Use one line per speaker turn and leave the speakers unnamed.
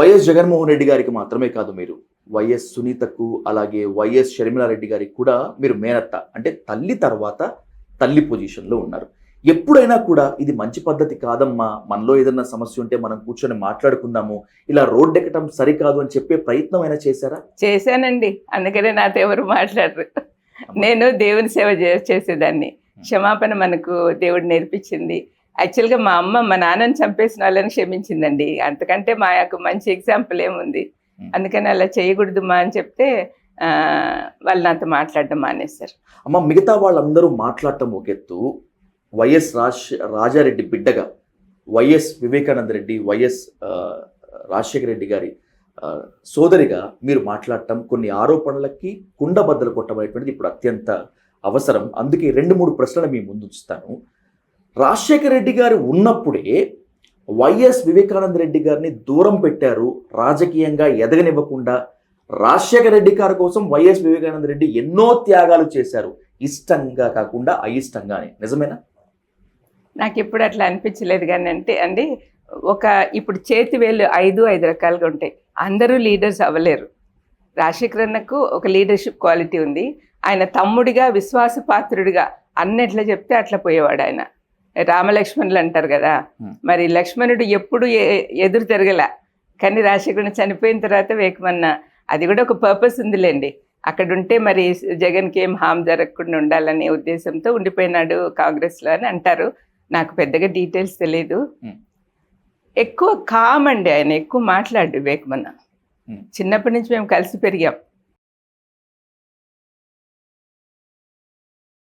YS Jaganmohan Reddy గారికి మాత్రమే కాదు, మీరు వైఎస్ సునీతకు అలాగే వైఎస్ షర్మిలారెడ్డి గారికి కూడా మీరు మేనత్త, అంటే తల్లి తర్వాత తల్లి పొజిషన్లో ఉన్నారు. ఎప్పుడైనా కూడా ఇది మంచి పద్ధతి కాదమ్మా, మనలో ఏదైనా సమస్య ఉంటే మనం కూర్చొని మాట్లాడుకుందాము, ఇలా రోడ్డెక్కటం సరికాదు అని చెప్పే ప్రయత్నం అయినా చేశారా?
చేశానండి, అందుకనే నాతో ఎవరు మాట్లాడరు. నేను దేవుని సేవ చేసేదాన్ని. క్షమాపణ మనకు దేవుడు నేర్పించింది. యాక్చువల్గా మా అమ్మ మా నాన్నని చంపేసిన వాళ్ళని క్షమించిందండి, అంతకంటే మా యొక్క మంచి ఎగ్జాంపుల్ ఏముంది. అందుకని అలా చేయకూడదు మా అని చెప్తే వాళ్ళు నాతో మాట్లాడడం మానేశారు.
అమ్మ, మిగతా వాళ్ళందరూ మాట్లాడటం ఒక ఎత్తు, వైఎస్ రాజారెడ్డి బిడ్డగా వైఎస్ వివేకానంద రెడ్డి, వైఎస్ రాజశేఖర రెడ్డి గారి సోదరిగా మీరు మాట్లాడటం, కొన్ని ఆరోపణలకి కుండబద్దలు కొట్టబడేటువంటిది ఇప్పుడు అత్యంత అవసరం. అందుకే 2-3 ప్రశ్నలు మీ ముందు ఉంచుతాను. రాజశేఖర రెడ్డి గారు ఉన్నప్పుడే వైఎస్ వివేకానంద రెడ్డి గారిని దూరం పెట్టారు, రాజకీయంగా ఎదగనివ్వకుండా. రాజశేఖర రెడ్డి గారి కోసం వైఎస్ వివేకానంద రెడ్డి ఎన్నో త్యాగాలు చేశారు, ఇష్టంగా కాకుండా అయిష్టంగానే. నిజమేనా?
నాకు ఎప్పుడు అట్లా అనిపించలేదు. కానీ అండి ఇప్పుడు చేతి వేలు 5 రకాలుగా ఉంటాయి. అందరూ లీడర్స్ అవ్వలేరు. రాజశేఖర్ అన్నకు ఒక లీడర్షిప్ క్వాలిటీ ఉంది. ఆయన తమ్ముడిగా విశ్వాసపాత్రుడిగా అన్నెట్లా చెప్తే అట్లా పోయేవాడు ఆయన. రామలక్ష్మణులు అంటారు కదా, మరి లక్ష్మణుడు ఎప్పుడు ఎదురు తిరగల. కానీ రాజశేఖరుని చనిపోయిన తర్వాత వేకమన్న, అది కూడా ఒక పర్పస్ ఉందిలేండి. అక్కడ ఉంటే మరి జగన్కి ఏం హామ్ జరగకుండా ఉండాలనే ఉద్దేశంతో ఉండిపోయినాడు కాంగ్రెస్లో అని అంటారు. నాకు పెద్దగా డీటెయిల్స్ తెలియదు. ఎక్కువ కామ్ అండి ఆయన, ఎక్కువ మాట్లాడు వివేకమన్న. చిన్నప్పటి నుంచి మేము కలిసి పెరిగాం.